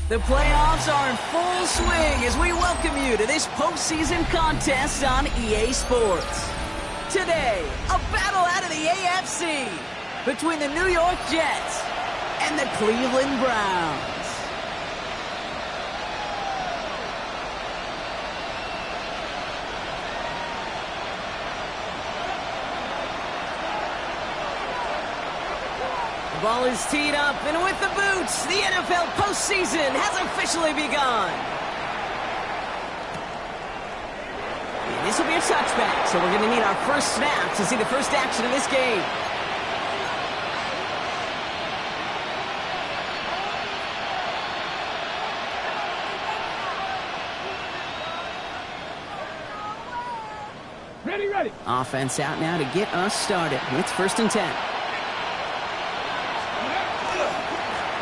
The playoffs are in full swing as we welcome you to this postseason contest on EA Sports. Today, a battle out of the AFC between the New York Jets and the Cleveland Browns. The ball is teed up, and with the boots, the NFL postseason has officially begun. And this will be a touchback, so we're going to need our first snap to see the first action of this game. Ready. Offense out now to get us started. It's 1st and 10.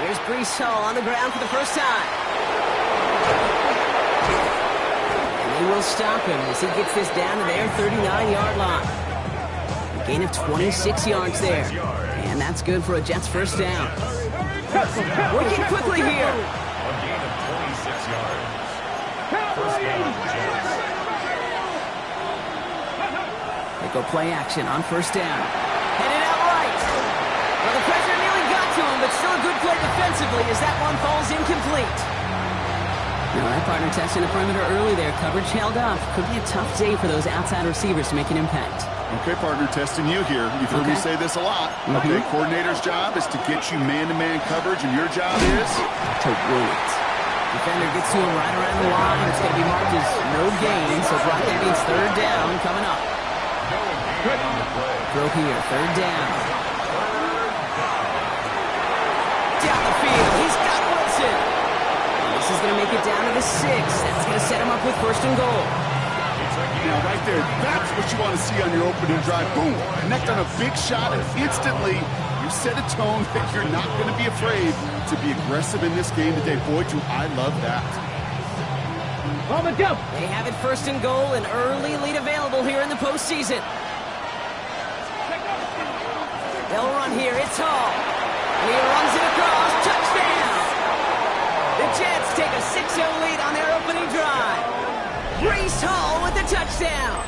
Here's Breece Hall on the ground for the first time. And they will stop him as he gets this down to their 39-yard line. A gain of 26 yards there. And that's good for a Jets first down. Working quickly here. A gain of 26 yards. First down, Jets. They go play action on first down. Headed out right. Well, the pressure nearly got to him, but still a good play defensively as that one falls incomplete. Now, that partner testing the perimeter early there. Coverage held up. Could be a tough day for those outside receivers to make an impact. Okay, partner, testing you here. You've heard me say this a lot. Okay, coordinator's job is to get you man-to-man coverage, and your job is to wait. Defender gets to him right around the line. It's going to be marked as no gain, so right there means third down coming up. Throw here, third down. Down the field, he's got Wilson. This is going to make it down to the 6. That's going to set him up with 1st and goal. now right there. That's what you want to see on your opening drive. Boom, connect on a big shot, and instantly you set a tone that you're not going to be afraid to be aggressive in this game today. Boy, do I love that. They have it 1st and goal, an early lead available here in the postseason. They'll run here. It's Hall. He runs it across. Touchdown! The Jets take a 6-0 lead on their opening drive. Breece Hall with the touchdown.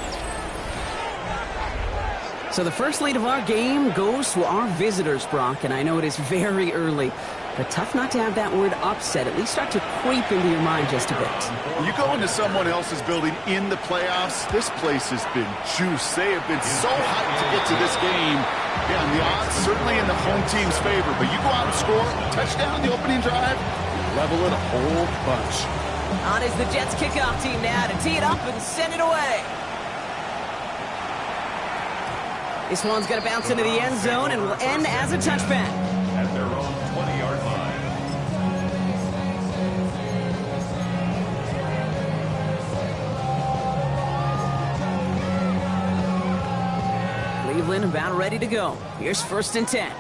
So the first lead of our game goes to our visitors, Brock, and I know it is very early, but tough not to have that word upset at least start to creep into your mind just a bit. When you go into someone else's building in the playoffs, this place has been juiced. They have been so hyped to get to this game. Yeah, and the odds certainly in the home team's favor, but you go out and score a touchdown in the opening drive, level it a whole bunch. On is the Jets kickoff team now to tee it up and send it away. This one's going to bounce into the end zone and will end as a touchback. At their own 20-yard line. Cleveland about ready to go. Here's 1st and 10.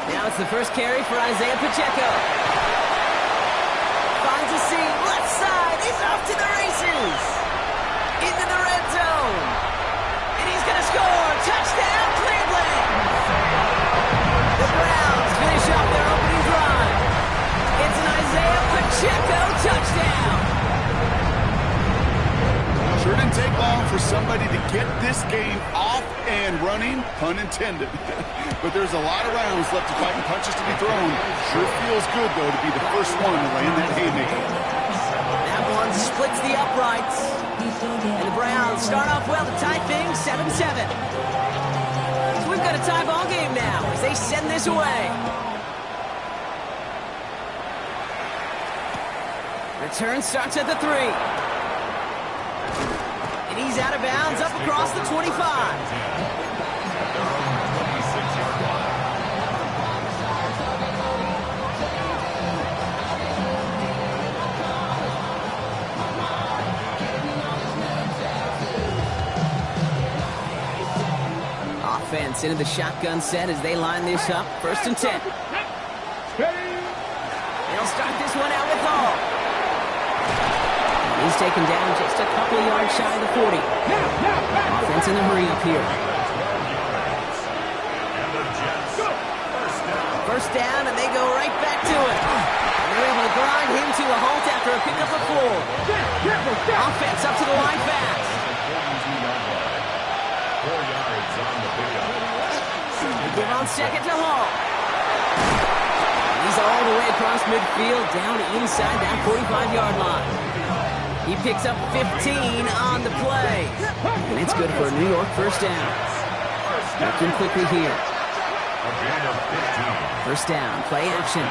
Now it's the first carry for Isaiah Pacheco. Finds a seam, left side, he's off to the races. Into the red zone. And he's going to score. Touchdown, Cleveland. The Browns finish off their opening drive. It's an Isaiah Pacheco touchdown. Sure didn't take long for somebody to get this game off and running, pun intended. But there's a lot of rounds left to fight and punches to be thrown. Sure feels good, though, to be the first one to land that haymaker. That one splits the uprights. And the Browns start off well to tie things 7-7. So we've got a tie ball game now as they send this away. Return starts at the 3. And he's out of bounds up across the 25. Offense into the shotgun set as they line this up. 1st and 10. They'll start this one out with Hall. He's taken down just a couple of yards shy of the 40. Offense in the hurry up here. first down, and they go right back to it. And they're able to grind him to a halt after a pickup of 4. Offense up to the line fast. 4 yards on the pickup. They give on second to Hall. He's all the way across midfield, down inside that 45-yard line. He picks up 15 on the play. And it's good for a New York first down. Looking quickly here. First down, play action.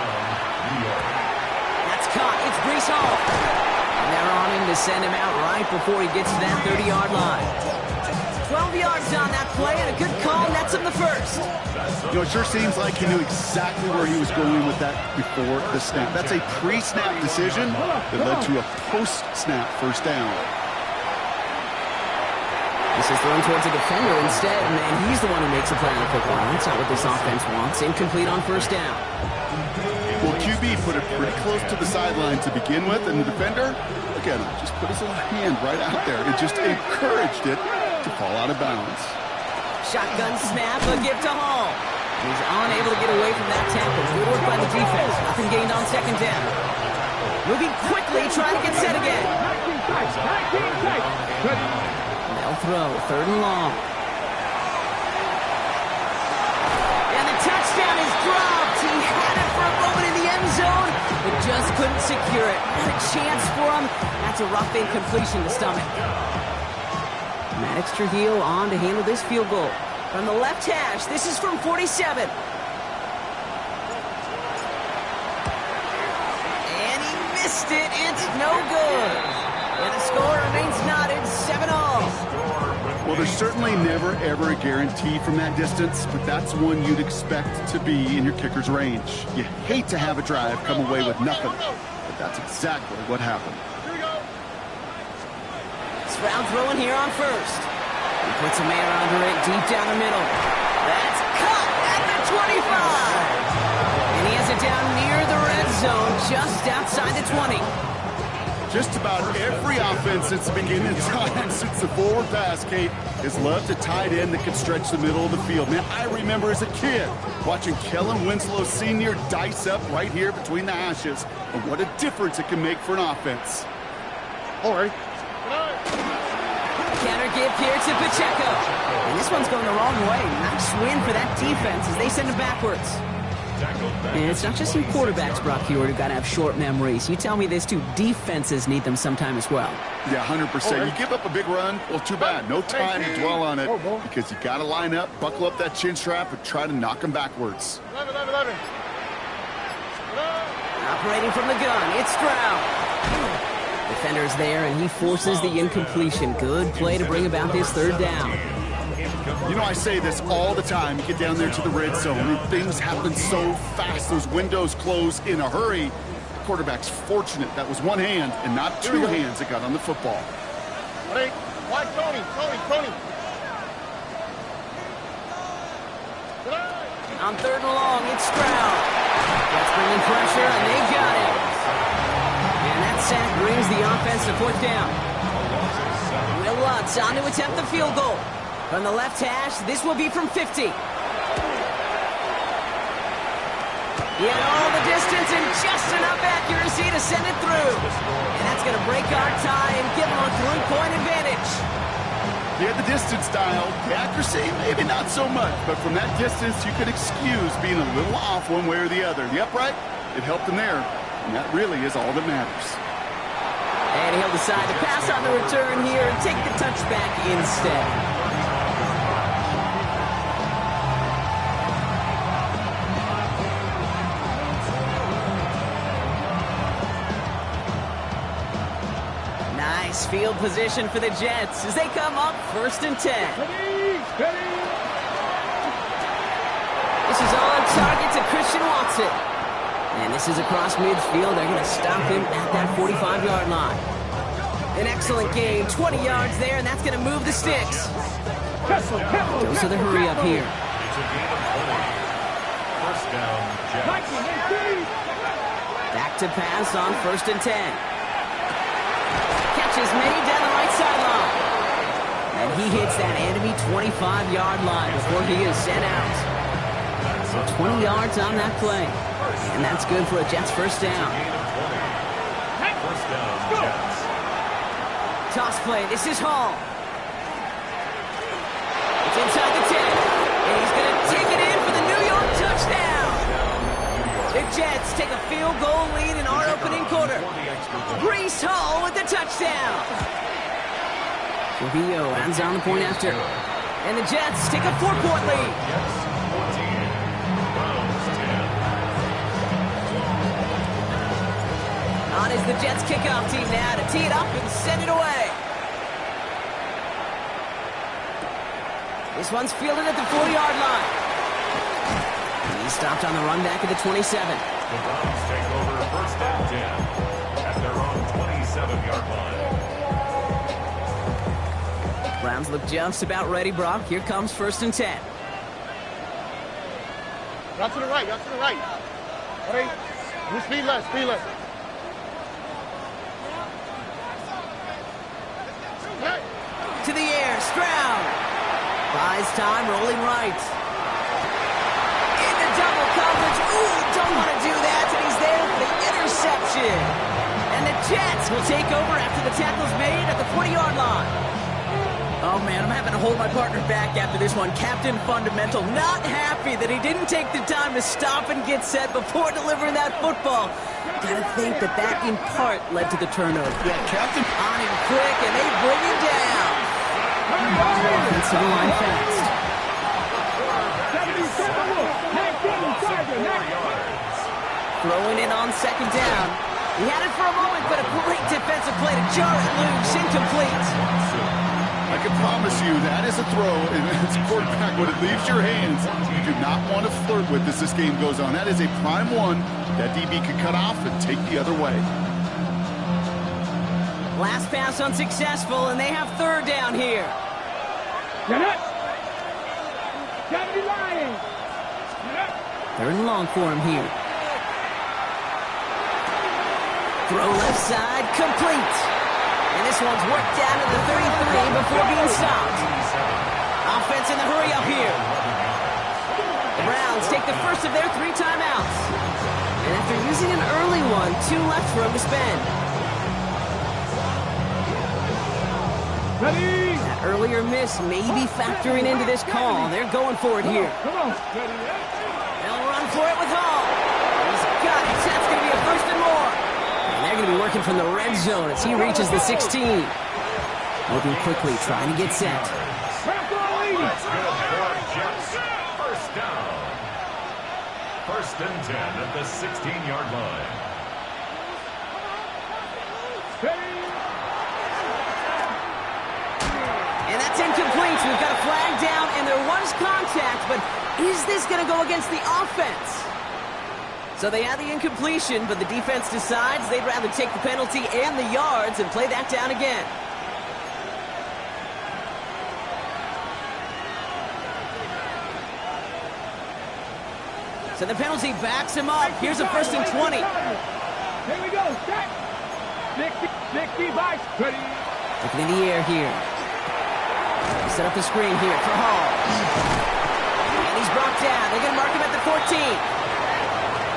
That's caught. It's Breece Hall. And they're on him to send him out right before he gets to that 30-yard line. 12 yards on that play, and a good call nets him the first. You know, it sure seems like he knew exactly where he was going with that before the snap. That's a pre-snap decision that led to a post-snap first down. This is thrown towards a defender instead, and he's the one who makes a play on the football. That's not what this offense wants. Incomplete on first down. Well, QB put it pretty close to the sideline to begin with, and the defender, look at him, just put his little hand right out there. It just encouraged it to fall out of bounds. Shotgun snap, a give to Hall. He's unable to get away from that tackle. Good work by the defense. Nothing gained on second down. Moving quickly, trying to get set again. They'll throw, third and long. And the touchdown is dropped. He had it for a moment in the end zone, but just couldn't secure it. Not a chance for him. That's a rough incompletion to stomach. Maddox Trujillo on to handle this field goal. From the left hash, this is from 47. And he missed it. It's no good. And the score remains knotted, 7-all. Well, there's certainly never, ever a guarantee from that distance, but that's one you'd expect to be in your kicker's range. You hate to have a drive come away with nothing, but that's exactly what happened. Stroud throwing here on first. He puts a man under it deep down the middle. That's cut at the 25. And he has it down near the red zone, just outside the 20. Just about every offense since the beginning of time, since the forward pass, Kate, has loved a tight end that can stretch the middle of the field. Man, I remember as a kid watching Kellen Winslow Sr. dice up right here between the hashes. And what a difference it can make for an offense. All right. Counter give here to Pacheco. And this one's going the wrong way. Nice win for that defense as they send it backwards. And it's not just you quarterbacks, Brock Huard, who got to have short memories. You tell me this too, defenses need them sometime as well. Yeah, 100%. You give up a big run, well, too bad. No time to dwell on it because you got to line up, buckle up that chin strap, and try to knock them backwards. Operating from the gun, it's Stroud. Defender's there, and he forces the incompletion. Good play to bring about this third down. You know, I say this all the time. You get down there to the red zone, and things happen so fast. Those windows close in a hurry. The quarterback's fortunate. That was one hand and not two hands that got on the football. Tony. On third and long, it's Stroud. That's bringing pressure, and they got it. And that sack brings the offense to fourth down. Will Lutz on to attempt the field goal. From the left hash, this will be from 50. He had all the distance and just enough accuracy to send it through. And that's going to break our tie and give him a 3-point advantage. He had the distance dialed. The accuracy, maybe not so much. But from that distance, you could excuse being a little off one way or the other. The upright, it helped him there. And that really is all that matters. And he'll decide to pass on the return here and take the touchback instead. Nice field position for the Jets as they come up 1st and 10. This is on target to Christian Watson. And this is across midfield. They're going to stop him at that 45-yard line. An excellent game. 20 yards there, and that's going to move the sticks. Goes to the hurry up here. First down, Jets. Back to pass on 1st and 10. Catch is made down the right sideline. And he hits that enemy 25-yard line before he is sent out. So 20 yards on that play. And that's good for a Jets first down. First down, Jets. Toss play. This is Hall. It's inside the 10. And he's going to take it in for the New York touchdown. The Jets take a field goal lead in our opening quarter. Breece Hall with the touchdown. Trujillo ends on the point after. And the Jets take a 4-point lead. Jets 14. Browns 10. On is the Jets kickoff team now to tee it up and send it away. This one's fielded at the 40-yard line. He's stopped on the run back at the 27. The Browns take over first and 10 at their own 27-yard line. Browns look just about ready, Brock. Here comes first and 10. Out to the right, out to the right. Hey, you speed less, speed less. To the air, Stroud. Buys time, rolling right. Into double coverage. Ooh, don't want to do that, and he's there for the interception. And the Jets will take over after the tackle's made at the 40-yard line. Oh, man, I'm having to hold my partner back after this one. Captain Fundamental, not happy that he didn't take the time to stop and get set before delivering that football. Gotta think that that, in part, led to the turnover. Yeah, Captain. On him quick, and they bring him down. Offensive line fast. Throwing in on second down. He had it for a moment, but a great defensive play to jar it loose. Incomplete. I can promise you that is a throw, and as a quarterback, when it leaves your hands, you do not want to flirt with as this game goes on. That is a prime one that DB could cut off and take the other way. Last pass unsuccessful, and they have third down here. Third and long for him here. Throw left side, complete. And this one's worked down to the 33 before being stopped. Offense in the hurry up here. The Browns take the first of their 3 timeouts. And after using an early one, 2 left for him to spend. Ready? That earlier miss may be factoring into this call. They're going for it here. Come on. They'll run for it with Hall. He's got it. That's going to be a first and more. And they're going to be working from the red zone as he reaches the 16. Moving quickly, trying to get set. That's good for Jets. First down. First and 10 at the 16-yard line. And that's incomplete. We've got a flag down, and there was contact, but is this going to go against the offense? So they had the incompletion, but the defense decides they'd rather take the penalty and the yards and play that down again. So the penalty backs him up. Here's a first and 20. Here we go. Set. 60 by. Ready. Looking in the air here. Set up the screen here for Hall. And he's brought down. They're going to mark him at the 14.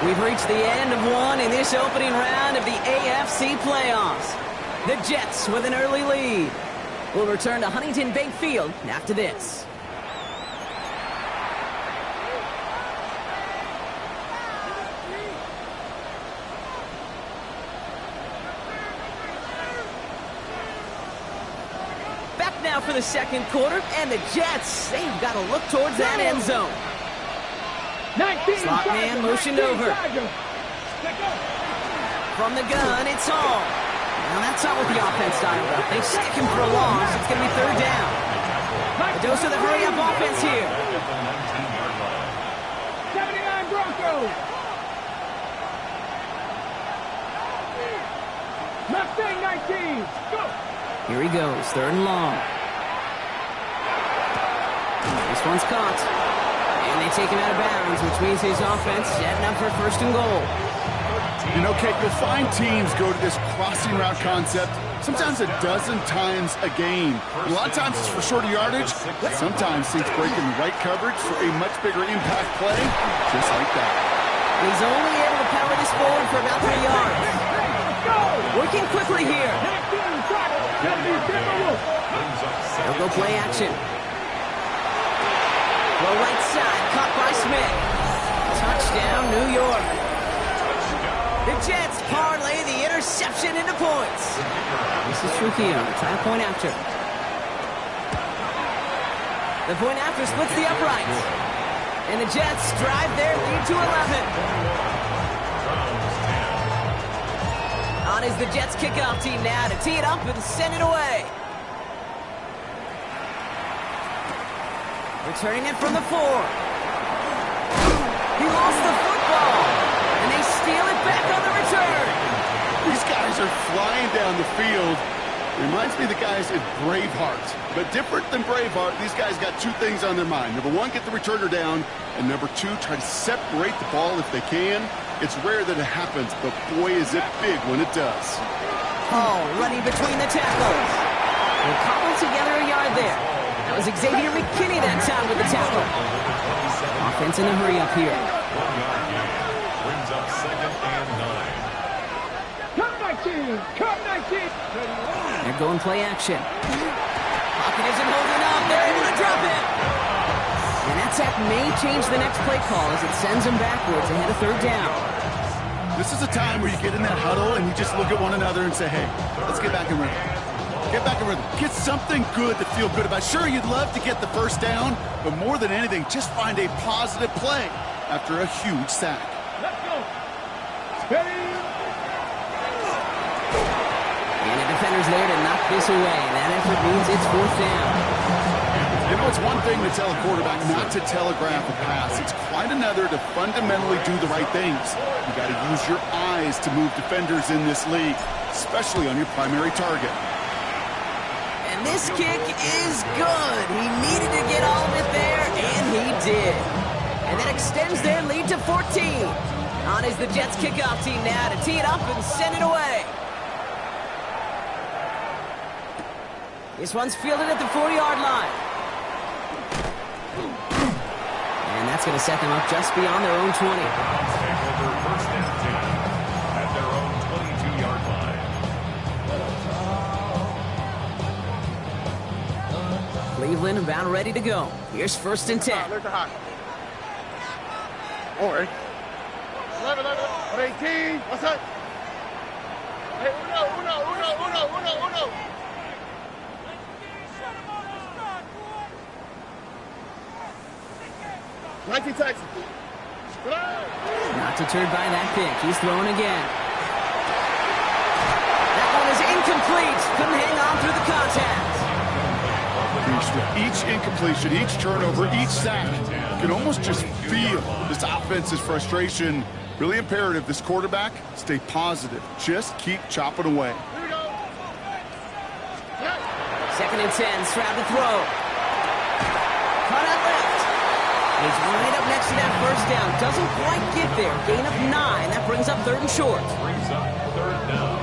We've reached the end of one in this opening round of the AFC playoffs. The Jets with an early lead. We'll return to Huntington Bank Field after this. Back now for the second quarter, and the Jets, they've got to look towards that end zone. Slot man motioned over. From the gun, it's Hall. Now that's not what the offense dialed up. They stick him for a loss. It's going to be third down. A dose of the hurry-up offense here. 79 Broncos. Mustang 19. Go. Here he goes, third and long. This one's caught. And they take him out of bounds, which means his offense setting up for first and goal. You know, Kate, you'll find teams go to this crossing route concept sometimes a dozen times a game. A lot of times it's for shorter yardage, but sometimes things break in the right coverage for a much bigger impact play, just like that. He's only able to power this forward for about 3 yards. Working quickly here. They'll go play action. Low right side, caught by Smith. Touchdown, New York. The Jets parlay the interception into points. This is Trujillo, trying to point after. The point after splits the uprights. And the Jets drive their lead to 11. On is the Jets kickoff team now to tee it up and send it away. Returning it from the 4. He lost the football. And they steal it back on the return. These guys are flying down the field. Reminds me of the guys at Braveheart. But different than Braveheart, these guys got 2 things on their mind. Number 1, get the returner down. And number 2, try to separate the ball if they can. It's rare that it happens, but boy, is it big when it does. Oh, running between the tackles. And cobbled together a yard there. That was Xavier McKinney that time with the tackle. Offense in a hurry up here. 1 yard gain. Brings up 2nd and 9. Come 19! Come 19! They're going play action. Pocket isn't holding up. They're able to drop it. And that sack may change the next play call as it sends them backwards ahead of 3rd down. This is a time where you get in that huddle and you just look at one another and say, hey, let's get back in rhythm. Get back in rhythm. Get something good to feel good about. Sure, you'd love to get the first down, but more than anything, just find a positive play after a huge sack. Let's go! Steady! And the defender's there to knock this away. And that effort means it's 4th down. You know, it's one thing to tell a quarterback not to telegraph a pass. It's quite another to fundamentally do the right things. You got to use your eyes to move defenders in this league, especially on your primary target. And this kick is good. He needed to get all of it there, and he did. And that extends their lead to 14. On is the Jets kickoff team now to tee it up and send it away. This one's fielded at the 40-yard line. And that's going to set them up just beyond their own 20. Take over 1st and 10 at their own 22-yard line. Cleveland about ready to go. Here's 1st and 10. All right. 18. What's up? Hey, uno. Nike Texas. Not deterred by that pick. He's throwing again. That one is incomplete. Couldn't hang on through the contact. With each incompletion, each turnover, each sack, you can almost just feel this offense's frustration. Really imperative this quarterback stay positive. Just keep chopping away. 2nd and 10. Stroud to throw. Caught out left. He's right up next to that 1st down. Doesn't quite get there. Gain of 9. That brings up 3rd and short. Brings up 3rd down.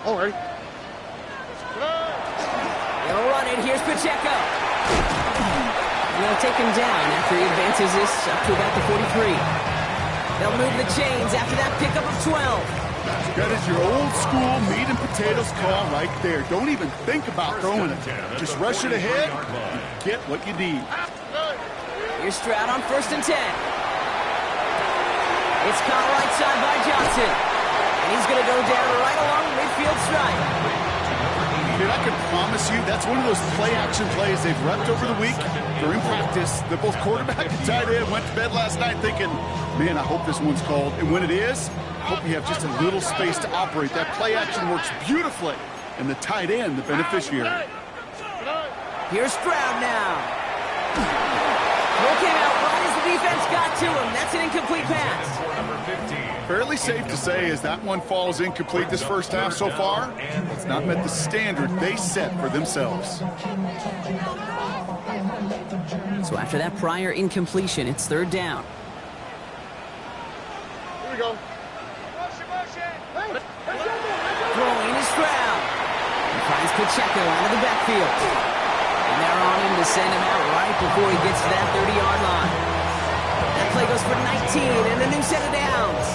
All right. They'll run it. Here's Pacheco. They'll take him down after he advances this up to about the 43. They'll move the chains after that pickup of 12. That is your old school meat and potatoes call right there. Don't even think about throwing it. Just rush it ahead and get what you need. Here's Stroud on 1st and 10. It's caught right side by Johnson. And he's going to go down right along the midfield stripe. Dude, I can promise you that's one of those play-action plays they've repped over the week during practice. That both quarterback and tight end went to bed last night thinking, man, I hope this one's called. And when it is, I hope you have just a little space to operate. That play-action works beautifully. And the tight end, the beneficiary. Here's Stroud now. Throw came out right as the defense got to him. That's an incomplete pass. Fairly safe to say as that one falls incomplete this first half so far, it's not met the standard they set for themselves. So after that prior incompletion, it's third down. Here we go. Throwing is Stroud. He finds Pacheco out of the backfield. And they're on him to send him out right before he gets to that 30-yard line. That play goes for 19 and a new set of downs.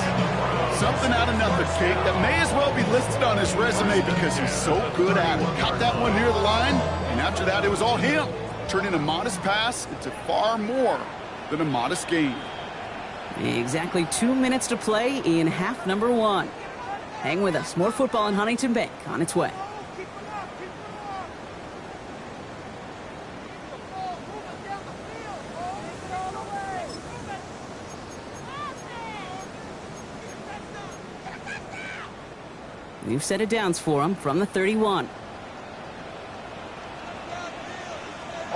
Something out of nothing, Kate, that may as well be listed on his resume because he's so good at it. Caught that one near the line, and after that, it was all him. Turning a modest pass into far more than a modest gain. Exactly 2 minutes to play in half number one. Hang with us. More football in Huntington Bank on its way. New set of downs for him from the 31.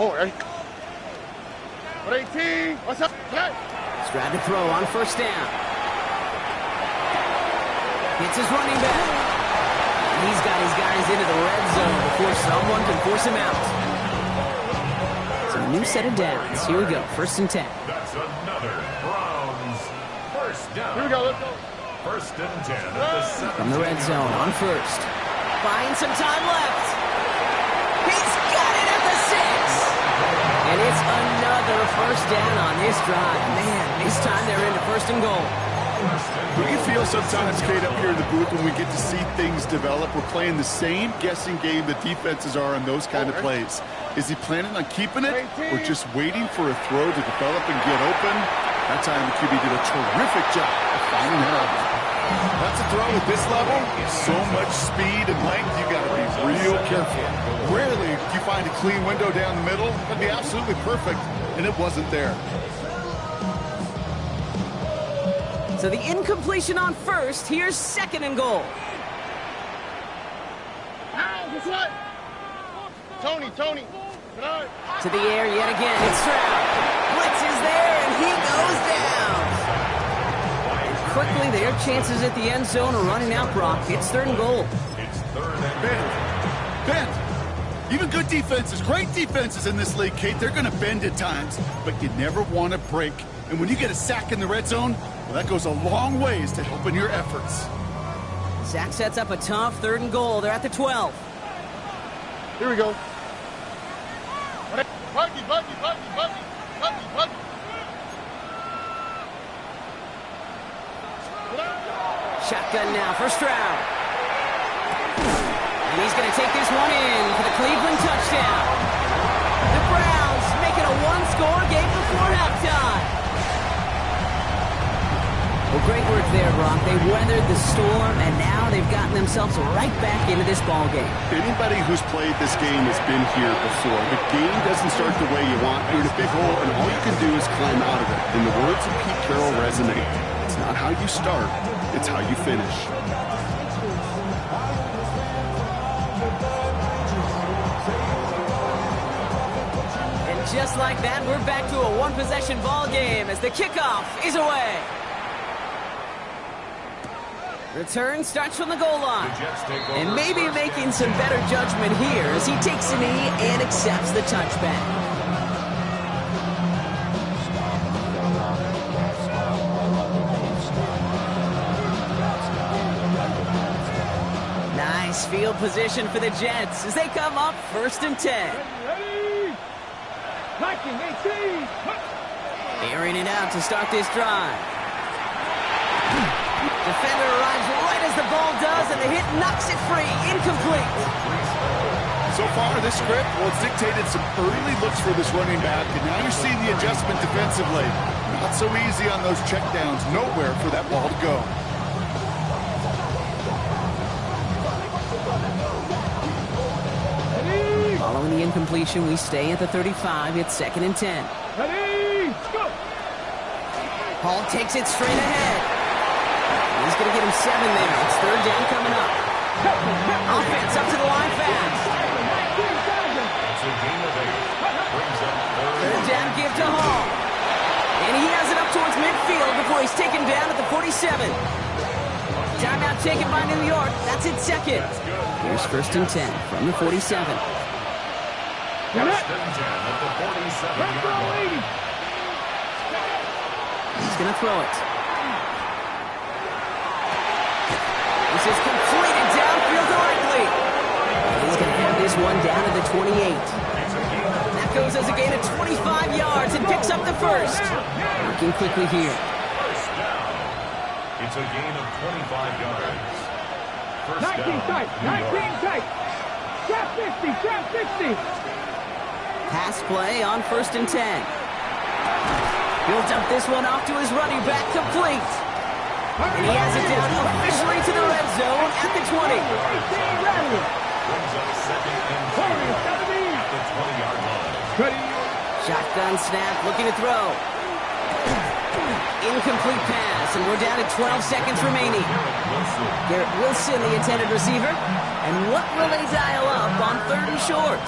Oh, 18. What's up? Hey. Stroud to throw on first down. Hits his running back. And he's got his guys into the red zone before someone can force him out. So a new set of downs. Here we go. First and 10. That's another Browns first down. Here we go. Let's go. First and 10 at the 7. From the red zone on first. Buying some time left. He's got it at the 6. And it's another first down on this drive. Man, this time they're into first and goal. We feel sometimes, Kate, up here in the booth when we get to see things develop. We're playing the same guessing game that defenses are on those kind of plays. Is he planning on keeping it or just waiting for a throw to develop and get open? That time the QB did a terrific job of finding that out. That's a throw at this level. So much speed and length, you got to be real careful. Rarely do you find a clean window down the middle. That'd be absolutely perfect, and it wasn't there. So the incompletion on first. Here's second and goal. Guess what? Tony. Good night. To the air yet again. It's Stroud. Blitz is there, and he goes down. And quickly, their chances at the end zone are running out, Brock. It's third and goal. It's third and Bend. Even good defenses, great defenses in this league, Kate, they're going to bend at times, but you never want to break. And when you get a sack in the red zone, well, that goes a long ways to helping your efforts. Zach sets up a tough third and goal. They're at the 12. Here we go. Buggy. Shotgun now for Stroud. And he's going to take this one in for the Cleveland touchdown. The Browns make it a one-score game before halftime. Well, great work there, Brock. They weathered the storm, and now they've gotten themselves right back into this ball game. Anybody who's played this game has been here before. The game doesn't start the way you want. You're in a big hole, and all you can do is climb out of it. And the words of Pete Carroll resonate. It's not how you start, it's how you finish. And just like that, we're back to a one-possession ball game as the kickoff is away. Return starts from the goal line. And maybe making some better judgment here as he takes a knee and accepts the touchback. Nice field position for the Jets as they come up first and 10. Ready? Liking 18. Airing it out to start this drive. Defender arrives right as the ball does, and the hit knocks it free. Incomplete. So far, this script, well, it's dictated some early looks for this running back, and now you're seeing the adjustment defensively. Not so easy on those checkdowns. Nowhere for that ball to go. Following the incompletion, we stay at the 35. It's second and 10. Ready? Go. Hall takes it straight ahead. He's going to get him 7 there. It's third down coming up. Offense up to the line fast. It's a gain of 8. Third down give to Hall. And he has it up towards midfield before he's taken down at the 47. Timeout taken by New York. That's its second. Here's first and 10 from the 47. First and 10 at the 47-yard line. He's going to throw it. This is completed downfield directly. He's going to have this one down to the 28. That goes as a gain of 25 yards and picks up the first. Working quickly here. First down. It's a gain of 25 yards. First 19 down. tight, 19 tight. Trap 50, trap 50. Pass play on first and 10. He'll dump this one off to his running back, complete. And he has it down officially to the red zone at the 20. Brings up second and 2 at the 20-yard line. Shotgun snap, looking to throw. Incomplete pass, and we're down to 12 seconds remaining. Garrett Wilson, the intended receiver. And what will they dial up on third and short?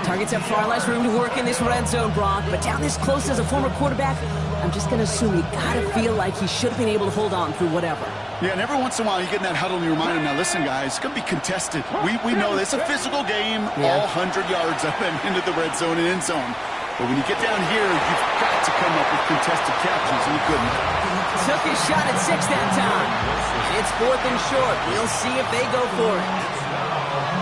Targets have far less room to work in this red zone, Brock, but down this close as a former quarterback, I'm just going to assume you got to feel like he should have been able to hold on through whatever. Yeah, and every once in a while you get in that huddle and you remind him, now listen, guys, it's going to be contested. We know this. It's a physical game, all 100 yards up and into the red zone and end zone. But when you get down here, you've got to come up with contested catches, and you couldn't. Took his shot at 6 that time. And it's fourth and short. We'll see if they go for it.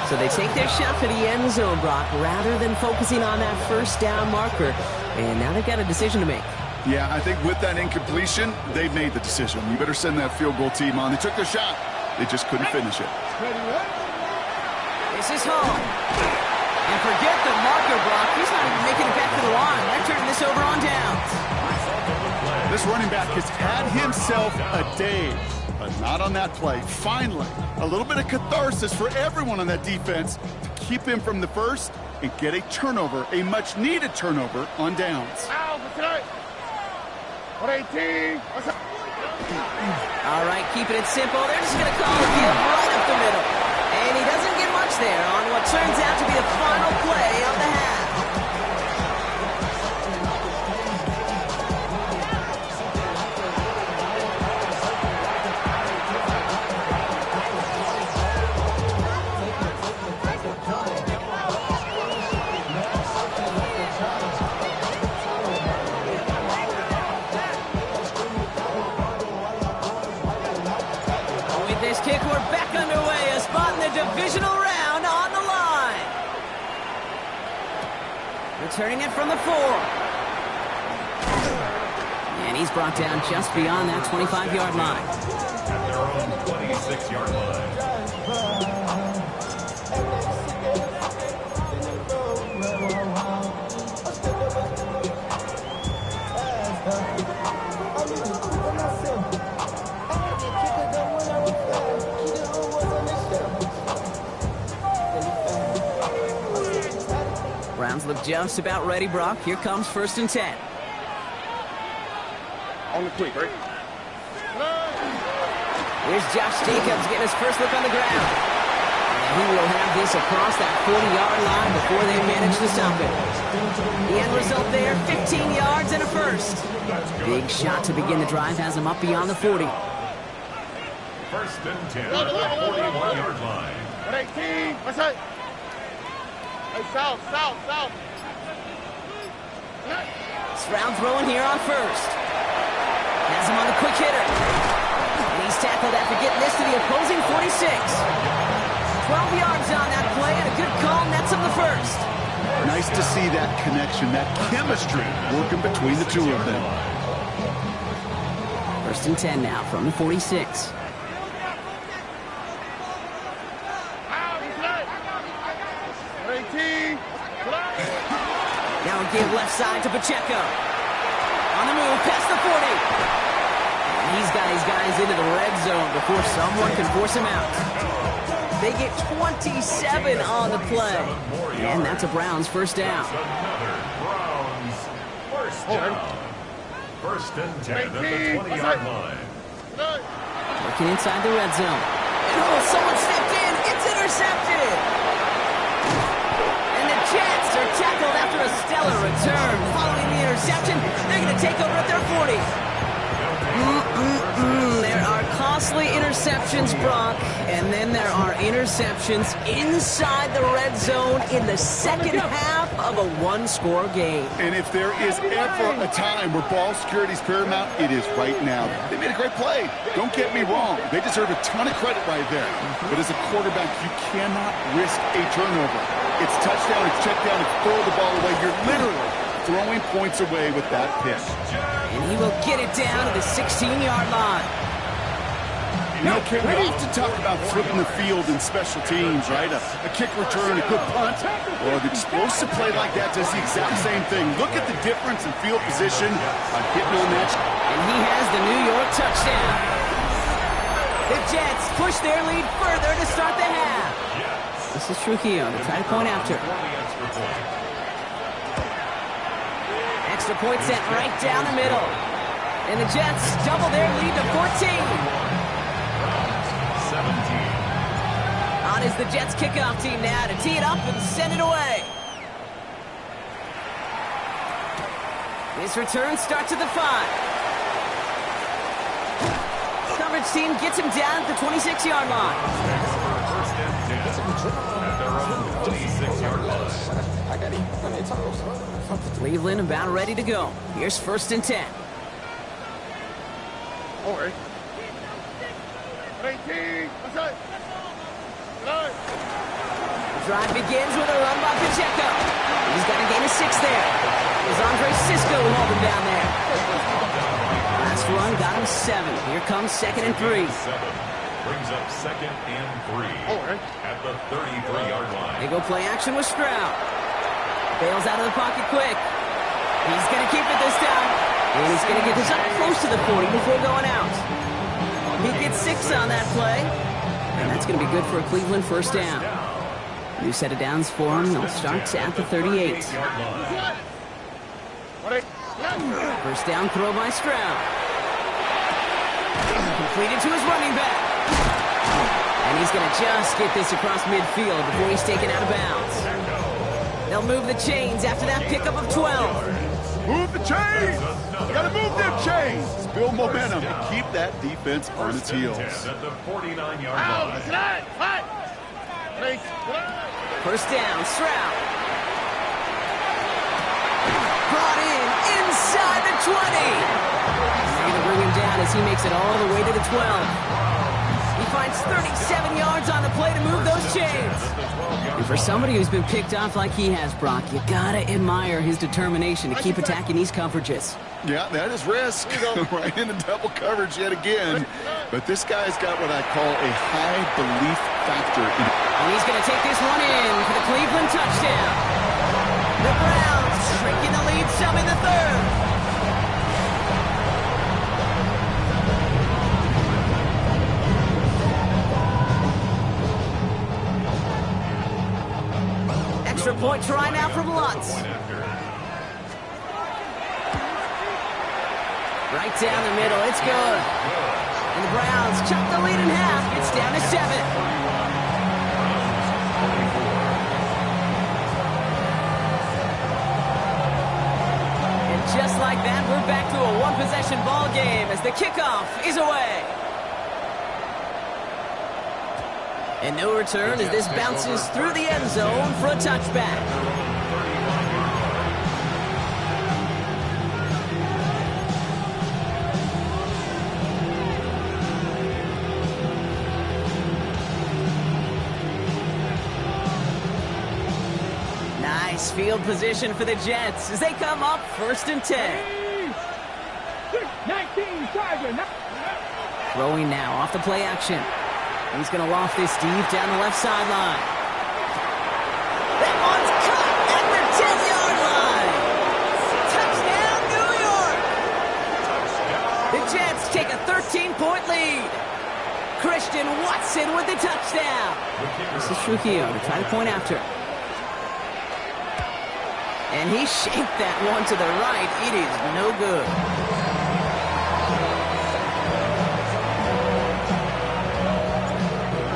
So they take their shot for the end zone, Brock, rather than focusing on that first down marker. And now they've got a decision to make. Yeah, I think with that incompletion, they've made the decision. You better send that field goal team on. They took their shot. They just couldn't finish it. This is home. And forget the marker, Brock. He's not even making it back to the line. They're turning this over on downs. This running back has had himself a day, but not on that play. Finally, a little bit of catharsis for everyone on that defense to keep him from the first and get a turnover, a much-needed turnover on downs. All right, keeping it simple. They're just going to call a give right up the middle. And he doesn't get much there on what turns out to be the final play of the half. This kick, we're back underway. A spot in the divisional round on the line. Returning it from the 4. And he's brought down just beyond that 25-yard line. At their own 26-yard line. Browns look just about ready, Brock. Here comes first and 10. On the quick, right? Here's Josh Jacobs getting his first look on the ground. And he will have this across that 40-yard line before they manage to stop it. The end result there, 15 yards and a first. Big shot to begin the drive has him up beyond the 40. First and 10 at the 41-yard line. 18, what's that? Hey, south. Stroud throwing here on first. Has him on the quick hitter. And he's tackled after getting this to the opposing 46. 12 yards on that play and a good call nets him the first. Nice to see that connection, that chemistry working between the two of them. First and 10 now from the 46. Now a give left side to Pacheco. On the move, past the 40. And he's got his guys into the red zone before someone can force him out. They get 27 on the play. And that's a Browns first down. Another Browns first down. First and 10 at the 20-yard line. Working inside the red zone. And someone stepped in. It's intercepted. Jets are tackled after a stellar return. Following the interception, they're going to take over at their 40. There are costly interceptions, Brock, and then there are interceptions inside the red zone in the second half of a one-score game. And if there is ever a time where ball security is paramount, it is right now. They made a great play. Don't get me wrong. They deserve a ton of credit right there. But as a quarterback, you cannot risk a turnover. It's touchdown, it's check down, it's throw the ball away. You're literally throwing points away with that pick. And he will get it down to the 16-yard line. You know, Ken, we often talk about flipping the field in special teams, right? A kick return, a good punt. Well, an explosive play like that does the exact same thing. Look at the difference in field position on hitting on that. And he has the New York touchdown. The Jets push their lead further to start the half. This is Trujillo to try to point after. Extra point sent right down the middle. And the Jets double their lead to 14. On is the Jets kickoff team now to tee it up and send it away. This return starts at the 5. Coverage team gets him down at the 26-yard line. Cleveland about ready to go. Here's 1st and 10. All right. 18. The drive begins with a run by Pacheco. He's got a gain of 6 there. There's Andre Cisco holding down there. Last run got him 7. Here comes 2nd and 3. Brings up 2nd and 3 at the 33-yard line. They go play action with Stroud. Bails out of the pocket quick. He's going to keep it this time. And he's going to get this up close to the 40 before going out. He gets 6 on that play. And that's going to be good for a Cleveland 1st down. New set of downs for him. They'll start at the 38. 1st down throw by Stroud. Completed to his running back. And he's going to just get this across midfield before he's taken out of bounds. They'll move the chains after that pickup of 12. Move the chains! You gotta move them chains! Build momentum and keep that defense on its heels. At the 49-yard line. 1st down, Stroud. Brought in inside the 20. They're going to bring him down as he makes it all the way to the 12. He finds 37 yards on the play to move those chains. And for somebody who's been picked off like he has, Brock, you gotta admire his determination to keep attacking these coverages. Yeah, that is risk. Right into double coverage yet again. But this guy's got what I call a high belief factor. And he's going to take this one in for the Cleveland touchdown. The Browns shrinking the lead some in the 3rd. Extra point try now from Lutz. Right down the middle, it's good. And the Browns chop the lead in half. It's down to 7. And just like that, we're back to a one-possession ball game as the kickoff is away. And no return as this bounces through the end zone for a touchback. Nice field position for the Jets as they come up 1st and 10. 19, Tiger. Throwing now off the play action. He's going to loft this deep down the left sideline. That one's caught at the 10-yard line. Touchdown, New York. The Jets take a 13-point lead. Christian Watson with the touchdown. This is Trujillo to try to point after. And he shaped that one to the right. It is no good.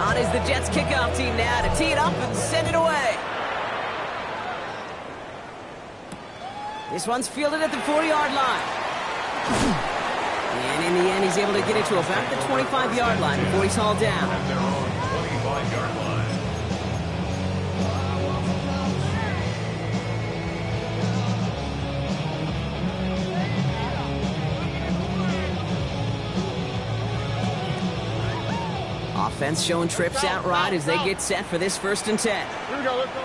On is the Jets kickoff team now to tee it up and send it away. This one's fielded at the 40-yard line. And And in the end, he's able to get it to about the 25-yard line before he's hauled down. At their own 25-yard line. Offense showing trips out right as they get set for this 1st and 10. Here we go, let's go.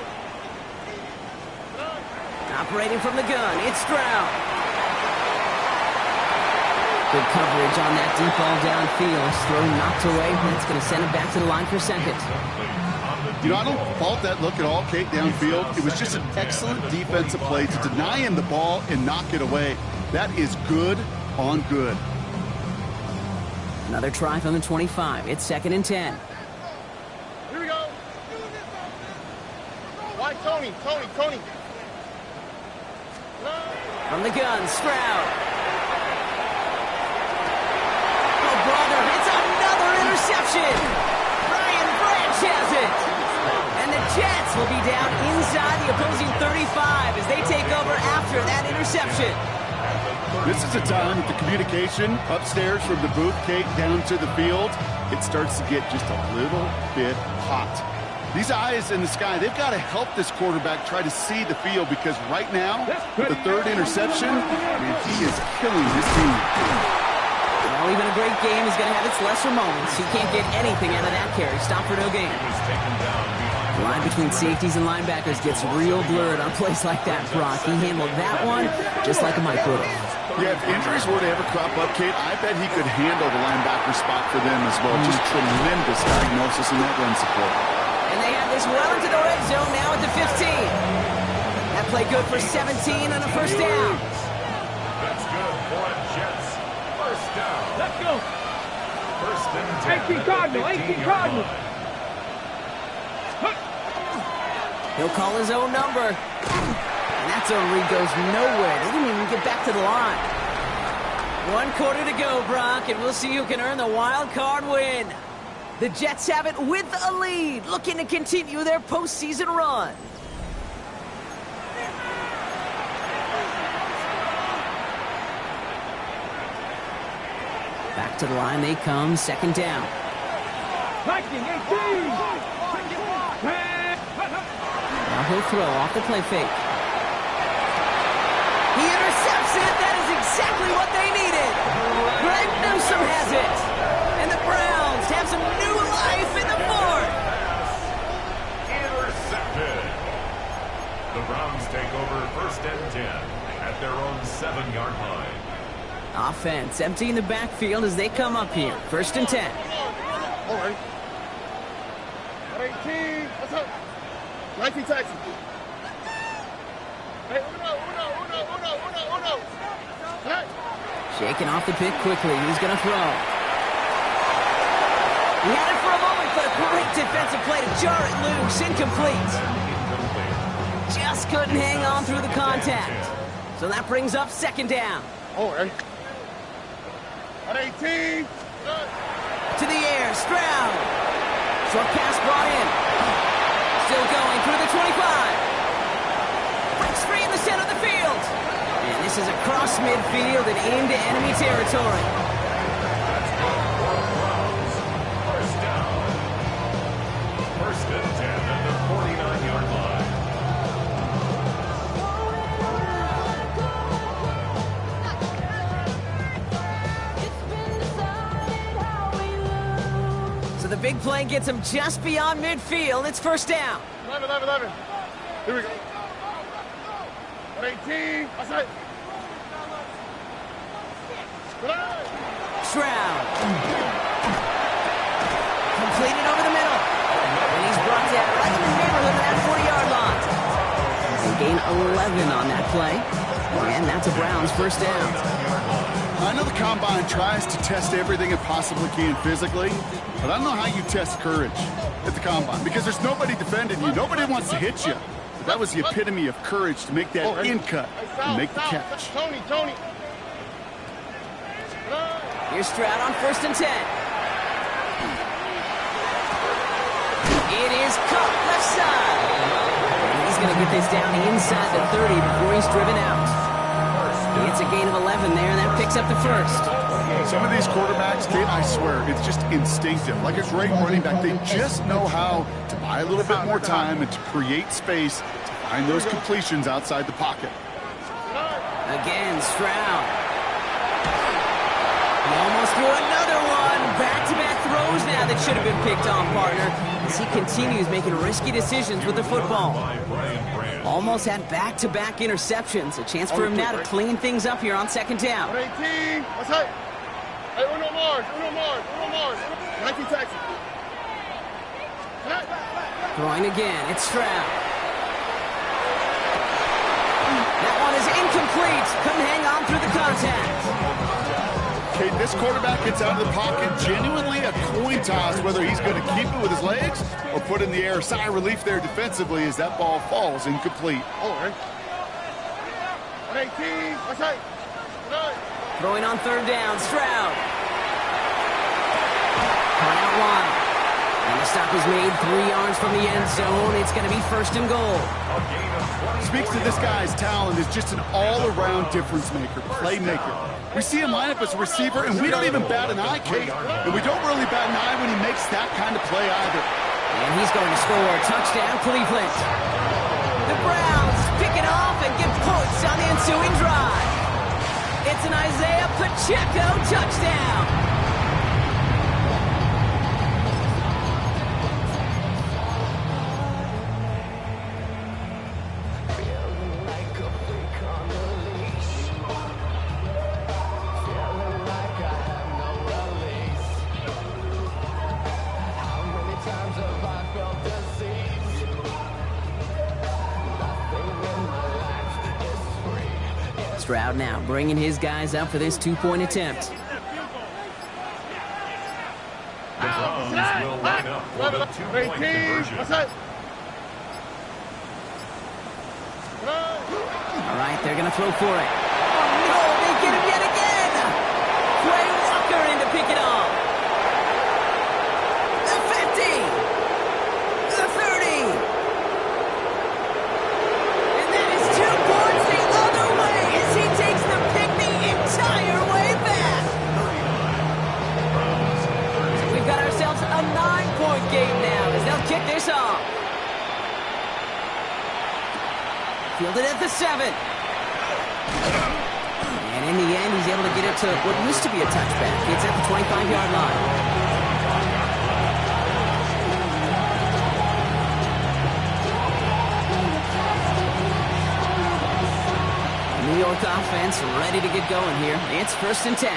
Operating from the gun, it's Stroud. Good coverage on that deep ball downfield. Throw knocked away. That's going to send him back to the line for 2nd. You know, I don't fault that look at all, Kate, downfield. It was just an excellent defensive play to deny him the ball and knock it away. That is good on good. Another try from the 25. It's 2nd and 10. Here we go. White Tony. From the gun, Stroud. Oh, brother, it's another interception. Brian Branch has it. And the Jets will be down inside the opposing 35 as they take over after that interception. This is a time with the communication upstairs from the booth, Kate, down to the field. It starts to get just a little bit hot. These eyes in the sky, they've got to help this quarterback try to see the field because right now, with the 3rd interception, man, he is killing his team. Well, even a great game is going to have its lesser moments. He can't get anything out of that carry. Stop for no gain. The line between safeties and linebackers gets real blurred on plays like that, Brock. He handled that one just like a Mike would have. Yeah, if injuries were to ever crop up, Kate, I bet he could handle the linebacker spot for them as well. Just tremendous diagnosis in that run support. And they have this well into the red zone now at the 15. That play good for 17 on a 1st down. That's good for a Jets. 1st down. Let's go. 1st and 10. 18 Cardinal, 18 Cardinal. He'll call his own number. And that zone read goes nowhere. They didn't even get back to the line. 1 quarter to go, Brock, and we'll see who can earn the wild card win. The Jets have it with a lead, looking to continue their postseason run. Back to the line they come, 2nd down. Viking 18. Now he'll throw off the play fake. He intercepts it. That is exactly what they needed. Greg Newsome has it. And the Browns have some new life in the 4th. Intercepted. The Browns take over 1st and 10 at their own 7-yard line. Offense emptying the backfield as they come up here. 1st and 10. All right. 18. What's up? 19 Texas. Hey, uno. Hey. Shaking off the pick quickly. He's going to throw. He had it for a moment, but a great defensive play to jar it loose. Incomplete. Just couldn't hang on through the contact. So that brings up 2nd down. All right. At 18. To the air, Stroud. Short pass brought in. Still going through the 25. Breaks free in the center of the field. And this is across midfield and into enemy territory. First down. 1st and 10 at the 49-yard line. So the big play gets him just beyond midfield. It's 1st down. 11. Here we go. At 18. That's it. Stroud. Completed over the middle. And he's brought down right in the neighborhood of that 40-yard line. They gain 11 on that play. And that's a Browns 1st down. I know the Combine tries to test everything it possibly can physically, but I don't know how you test courage at the Combine because there's nobody defending you. Nobody wants to hit you. But that was the epitome of courage to make that in cut and make the catch. Tony. Here's Stroud on 1st and 10. It is caught left side. And he's going to get this down inside the 30 before he's driven out. It's a gain of 11 there, and that picks up the 1st. Some of these quarterbacks, Kate, I swear, it's just instinctive. Like a great running back, they just know how to buy a little bit more time and to create space to find those completions outside the pocket. Again, Stroud. He almost threw another one. Back-to-back throws now that should have been picked on, partner, as he continues making risky decisions with the football. Almost had back-to-back interceptions. A chance for him now to clean things up here on second down. 18. What's up? Hey, uno more. 19 taxi. Throwing again. It's Stroud. That one is incomplete. Couldn't hang on through the contact. Okay, this quarterback gets out of the pocket, genuinely a coin toss whether he's going to keep it with his legs or put in the air. Sigh of relief there defensively as that ball falls incomplete. All right. 18. What's up? Throwing on third down, Stroud. Caught out wide. And the stop is made 3 yards from the end zone. It's going to be first and goal. Speaks to this guy's talent as just an all-around difference maker, playmaker. We see him line up as a receiver, and we don't even bat an eye, Kate. And we don't really bat an eye when he makes that kind of play either. And he's going to score. Touchdown, Cleveland. The Browns pick it off and get points on the ensuing drive. It's an Isaiah Pacheco touchdown. Stroud now bringing his guys up for this two-point attempt. The Browns will line up for the two-point conversion. All right, they're going to throw for it. Oh, no, they get him yet again. Quay Walker in to pick it off. The 50. The 30. And that is 2 points the other way as he takes the pick the entire way back. We've got ourselves a 9-point game now as they'll kick this off. Fielded at the 7. And in the end, he's able to get it to what used to be a touchback. It's at the 25-yard line. New York offense ready to get going here. It's 1st and 10.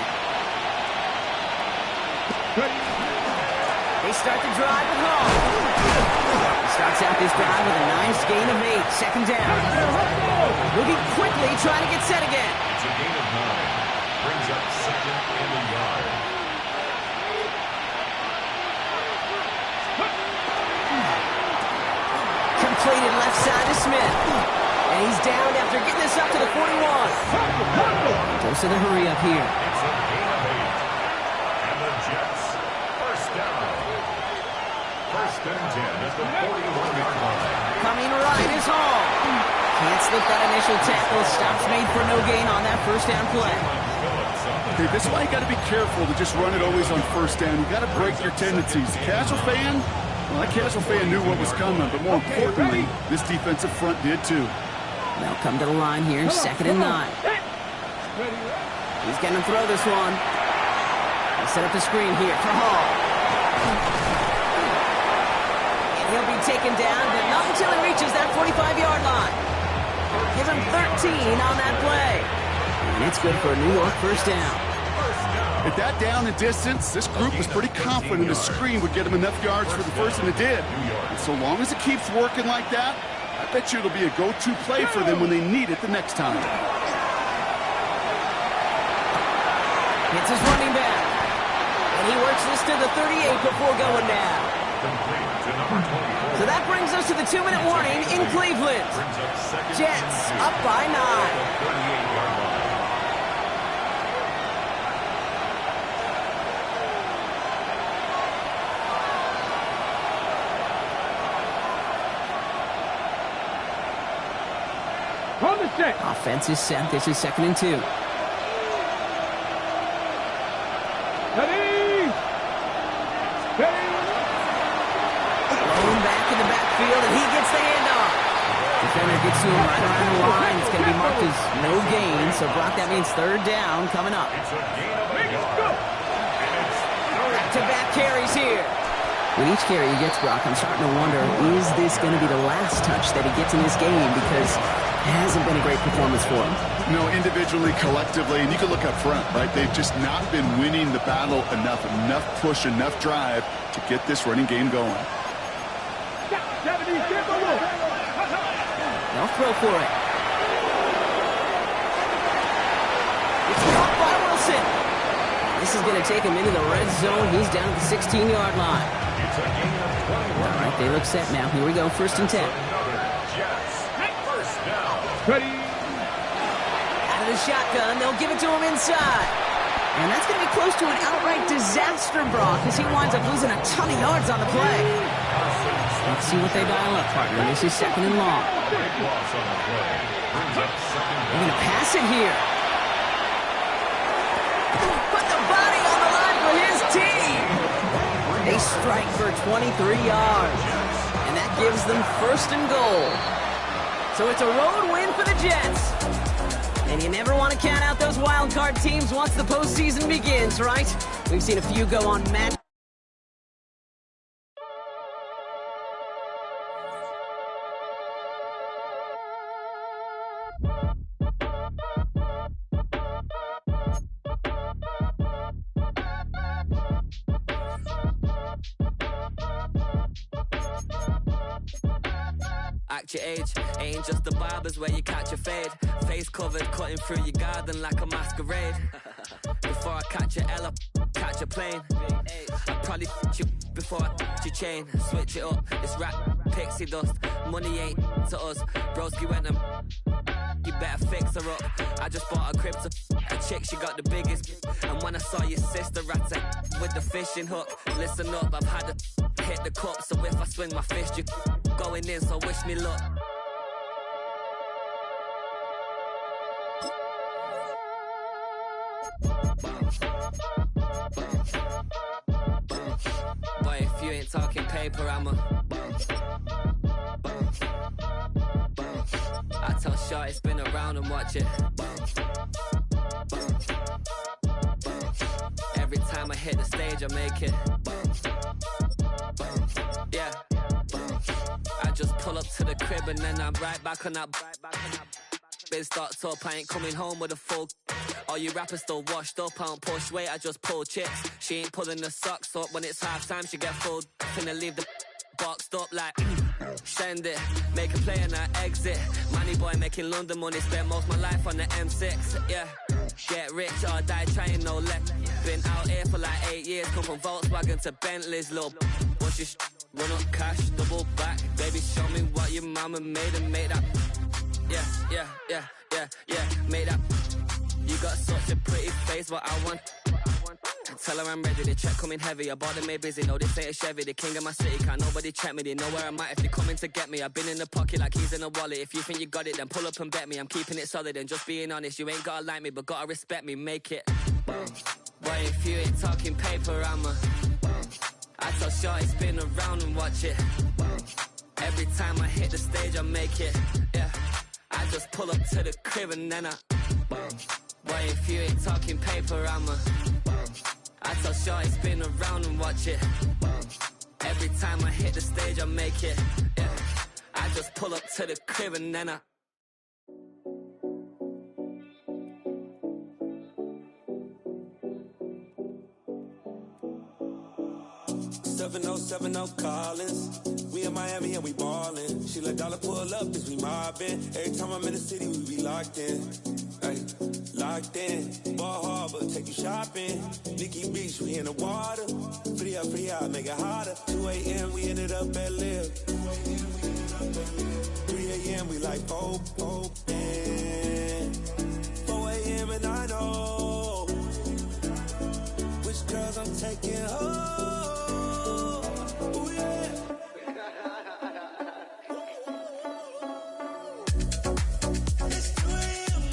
They start the drive at home. Starts out this drive with a nice gain of 8. Second down. Moving quickly, trying to get set again. It's a gain of 9. Brings up second and a yard. Completed left side to Smith. And he's down after getting this up to the 41. Goes to the hurry up here. It's a gain of 8. And the Jets, first down. 1st and 10 at the 41-yard line. Coming right is Hall. Can't slip that initial tackle. Stops made for no gain on that first down play. Okay, this is why you got to be careful to just run it always on first down. You got to break your tendencies. Casual fan, well, that casual fan knew what was coming, but more importantly, this defensive front did too. They'll come to the line here, 2nd and 9. He's going to throw this one. He'll set up the screen here for Hall. And he'll be taken down, but not until he reaches that 45-yard line. Give him 13 on that play. And it's good for a New York first down. At that down and distance, this group was pretty confident the screen would get them enough yards for the first, and it did. And so long as it keeps working like that, I bet you it'll be a go-to play for them when they need it the next time. It's his running back. And he works this to the 38 before going down. So that brings us to the 2-minute warning in Cleveland. Jets up by 9. Hold the set. Offense is set. This is 2nd and 2. field, and he gets the handoff. Defender gets to him right around the line. It's going to be marked as no gain. So, Brock, that means third down coming up. It's a gain of a yard. And it's Back-to-back carries here. With each carry he gets, Brock, I'm starting to wonder, is this going to be the last touch that he gets in this game? Because it hasn't been a great performance for him. No, individually, collectively, and you can look up front, right? They've just not been winning the battle enough push, enough drive to get this running game going. They'll throw for it. It's caught by Wilson. This is going to take him into the red zone. He's down at the 16-yard line. It's a gain of 21. All right, they look set now. Here we go, 1st and 10. Another Jets. First down. Ready. Out of the shotgun, they'll give it to him inside. And that's going to be close to an outright disaster, Brock, as he winds up losing a ton of yards on the play. Let's see what they dial up, partner. This is 2nd and long. Big loss on the play. Brings up 2nd They're down. going to pass it here. Put the body on the line for his team. They strike for 23 yards. And that gives them 1st and goal. So it's a road win for the Jets. And you never want to count out those wild card teams once the postseason begins, right? We've seen a few go on Madden. Act your age, ain't just the barbers where you catch a fade. Face covered, cutting through your garden like a masquerade. Before I catch a Ella, catch a plane. I'd probably you before I your chain. Switch it up, it's rap, pixie dust. Money ain't to us. Broski went and you better fix her up. I just bought a crib to a chick, she got the biggest. And when I saw your sister at it with the fishing hook, listen up, I've had to hit the cup. So if I swing my fist, you going in, so wish me luck. Boy, if you ain't talking paper, I'ma I tell Shorty spin around and watch it. Every time I hit the stage, I make it. Yeah. I just pull up to the crib and then I'm right back on that. Been starts up, I ain't coming home with a full. All you rappers still washed up, I don't push weight, I just pull chips. She ain't pulling the socks up when it's half time, she get full. Finna leave the boxed up like send it, make a play and I exit. Money boy making London money, spent most of my life on the M6. Yeah, get rich or die trying, no left. Been out here for like 8 years, come from Volkswagen to Bentley's, little. What's your run up cash, double back. Baby, show me what your mama made and make that. Yeah, make that. You got such a pretty face, what I want. Tell her I'm ready, the check coming heavy. I bought them made busy, no this ain't a Chevy. The king of my city, can't nobody check me. They know where I'm at if they coming to get me. I've been in the pocket like he's in a wallet. If you think you got it, then pull up and bet me. I'm keeping it solid and just being honest. You ain't gotta like me, but gotta respect me, make it. Boy, if you ain't talking paper, I'ma I tell Shorty spin around and watch it. Every time I hit the stage, I make it. Yeah, I just pull up to the crib and then I boy, if you ain't talking paper, I'ma I tell Shorty spin around and watch it. Every time I hit the stage, I make it. Yeah, I just pull up to the crib and then I 7070 Collins. We in Miami and we ballin'. She let dollar pull up as we mobbin'. Every time I'm in the city, we be locked in. Ay, locked in. Ball Harbor, take you shopping. Nikki Beach, we in the water. Free up, make it hotter. 2 a.m. we ended up at Live. 3 a.m. we like open. 4 a.m. and I know which girls I'm taking home. Ooh, yeah. It's 2 a.m.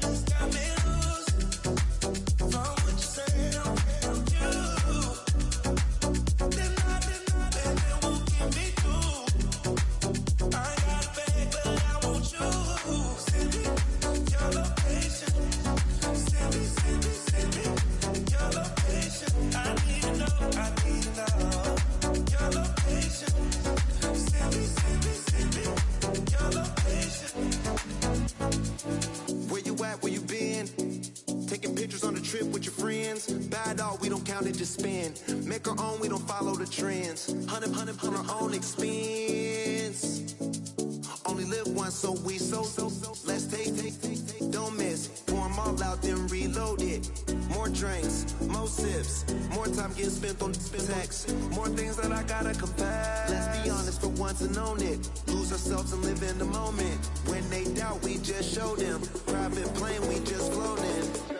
Let's got me loose. From what you say, don't you. Then I won't keep me it just spin. Make our own, we don't follow the trends. 100 on our own expense. Only live once, so let's take, don't miss. Pour 'em all out, then reload it. More drinks, more sips, more time getting spent on text. More things that I gotta confess. Let's be honest for once and own it. Lose ourselves and live in the moment. When they doubt, we just show them. Private plane, we just floating.